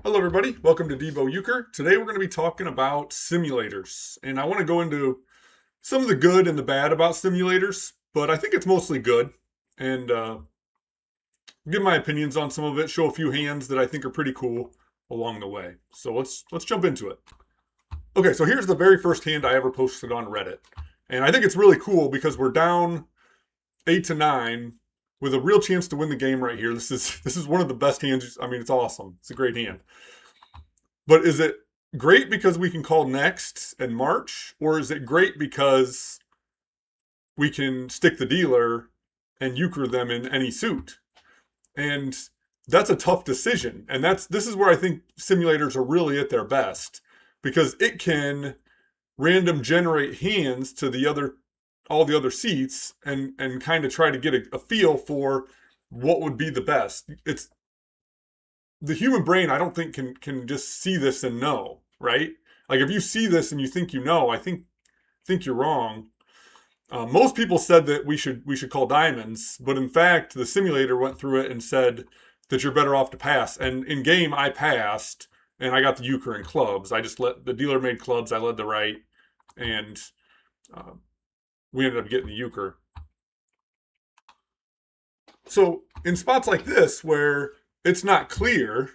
Hello, everybody. Welcome to Devo Euchre. Today, we're going to be talking about simulators, and I want to go into some of the good and the bad about simulators, but I think it's mostly good, and give my opinions on some of it. Show a few hands that I think are pretty cool along the way. So let's jump into it. Okay, so here's the very first hand I ever posted on Reddit, and I think it's really cool because we're down 8 to 9 with a real chance to win the game right here. This is one of the best hands. I mean, it's awesome. It's a great hand. But is it great because we can call next and march, or is it great because we can stick the dealer and euchre them in any suit? And that's a tough decision. And this is where I think simulators are really at their best, because it can random generate hands to all the other seats and kind of try to get a feel for what would be the best. It's the human brain, I don't think can just see this and know, right? Like if you see this and you think you know, I think you're wrong. Most people said that we should call diamonds, but in fact, the simulator went through it and said that you're better off to pass. And in game, I passed, and I got the euchre and clubs. I just let the dealer made clubs. I led the right, and uh, we ended up getting the euchre. So in spots like this where it's not clear,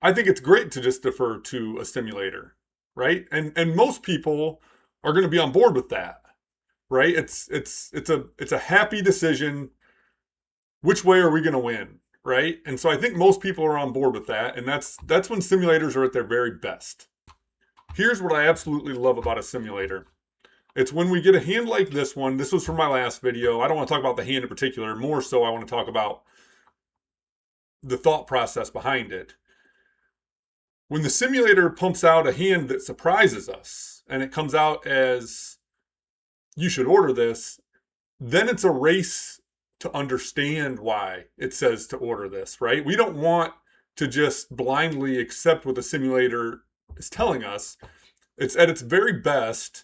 I think it's great to just defer to a simulator, right? And most people are going to be on board with that, right? It's a happy decision. Which way are we going to win, right? And so I think most people are on board with that, and that's when simulators are at their very best. Here's what I absolutely love about a simulator. It's when we get a hand like this one. This was from my last video. I don't want to talk about the hand in particular. More so, I want to talk about the thought process behind it. When the simulator pumps out a hand that surprises us and it comes out as you should order this, then it's a race to understand why it says to order this, right? We don't want to just blindly accept what the simulator is telling us. It's at its very best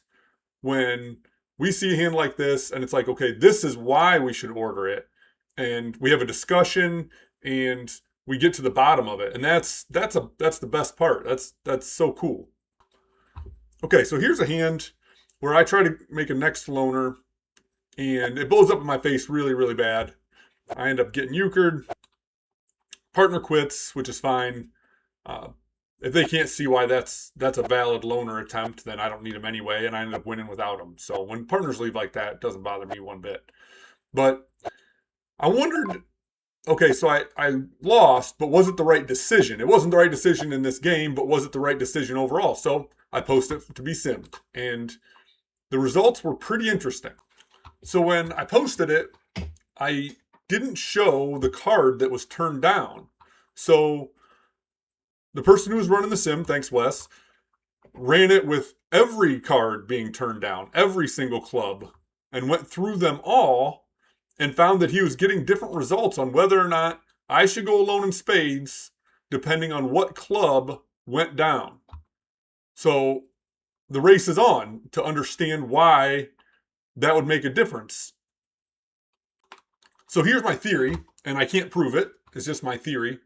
when we see a hand like this and it's like, okay, this is why we should order it. And we have a discussion and we get to the bottom of it. And that's the best part. That's so cool. Okay, so here's a hand where I try to make a next loner and it blows up in my face really, really bad. I end up getting euchred. Partner quits, which is fine. If they can't see why that's a valid loner attempt, then I don't need them anyway, and I end up winning without them. So when partners leave like that, it doesn't bother me one bit. But I wondered, okay, so I lost, but was it the right decision? It wasn't the right decision in this game, but was it the right decision overall? So I posted it to be simmed, and the results were pretty interesting. So when I posted it, I didn't show the card that was turned down. So the person who was running the sim, thanks Wes, ran it with every card being turned down, every single club, and went through them all and found that he was getting different results on whether or not I should go alone in spades, depending on what club went down. So the race is on to understand why that would make a difference. So here's my theory, and I can't prove it. It's just my theory.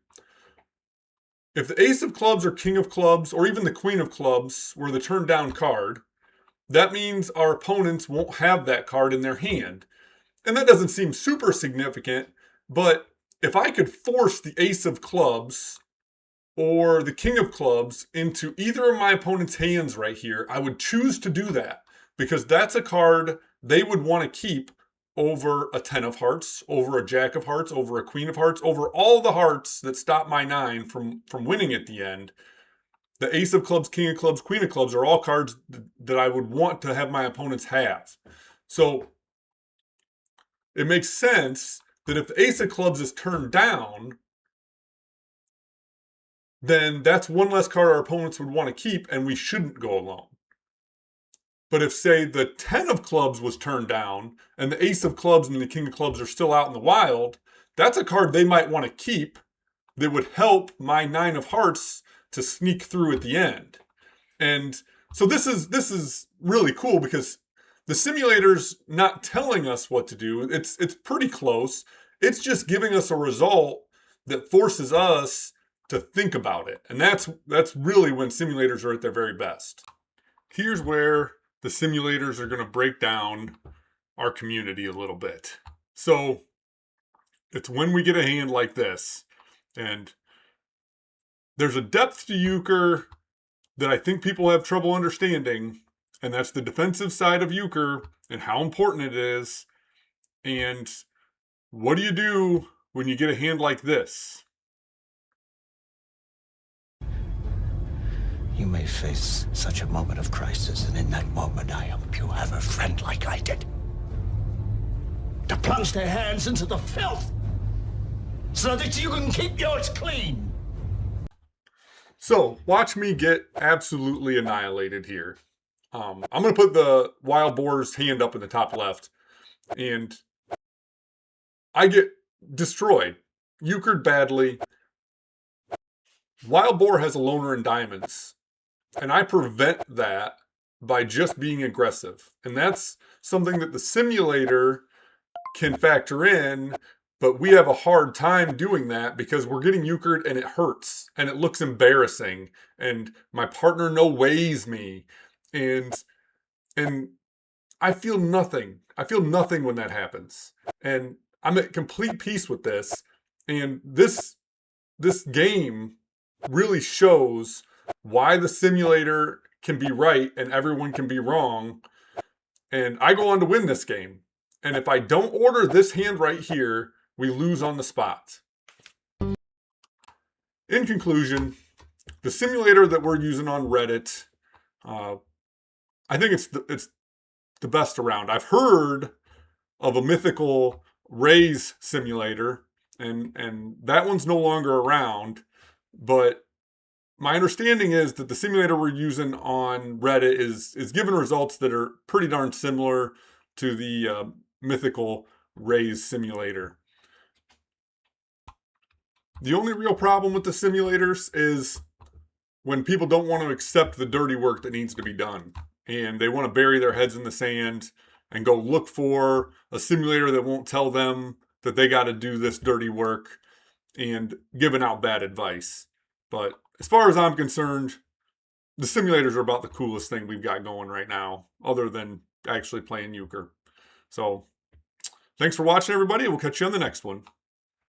If the ace of clubs or king of clubs or even the queen of clubs were the turned down card, that means our opponents won't have that card in their hand. And that doesn't seem super significant, but if I could force the ace of clubs or the king of clubs into either of my opponent's hands right here, I would choose to do that because that's a card they would want to keep over a 10 of hearts, over a jack of hearts, over a queen of hearts, over all the hearts that stop my 9 from winning at the end. The ace of clubs, king of clubs, queen of clubs are all cards that I would want to have my opponents have. So it makes sense that if the ace of clubs is turned down, then that's one less card our opponents would want to keep and we shouldn't go alone. But if, say, the 10 of clubs was turned down and the ace of clubs and the king of clubs are still out in the wild, that's a card they might want to keep that would help my 9 of hearts to sneak through at the end. And so this is really cool because the simulator's not telling us what to do. It's pretty close. It's just giving us a result that forces us to think about it. And that's really when simulators are at their very best. Here's where the simulators are going to break down our community a little bit. So it's when we get a hand like this, and there's a depth to euchre that I think people have trouble understanding, and that's the defensive side of euchre and how important it is. And what do you do when you get a hand like this? You may face such a moment of crisis, and in that moment I hope you have a friend like I did. To plunge their hands into the filth, so that you can keep yours clean. So watch me get absolutely annihilated here. I'm going to put the wild boar's hand up in the top left, and I get destroyed, euchred badly. Wild boar has a loner in diamonds, and I prevent that by just being aggressive. And that's something that the simulator can factor in, but we have a hard time doing that because we're getting euchred and it hurts and it looks embarrassing and my partner no-ways me and I feel nothing. I feel nothing when that happens. And I'm at complete peace with this. And this game really shows why the simulator can be right and everyone can be wrong. And I go on to win this game. And if I don't order this hand right here, we lose on the spot. In conclusion, the simulator that we're using on Reddit, I think it's the best around. I've heard of a mythical raise simulator, and that one's no longer around. But my understanding is that the simulator we're using on Reddit is giving results that are pretty darn similar to the mythical raise simulator. The only real problem with the simulators is when people don't want to accept the dirty work that needs to be done. And they want to bury their heads in the sand and go look for a simulator that won't tell them that they got to do this dirty work and giving out bad advice. But as far as I'm concerned, the simulators are about the coolest thing we've got going right now, other than actually playing euchre. So thanks for watching, everybody. We'll catch you on the next one.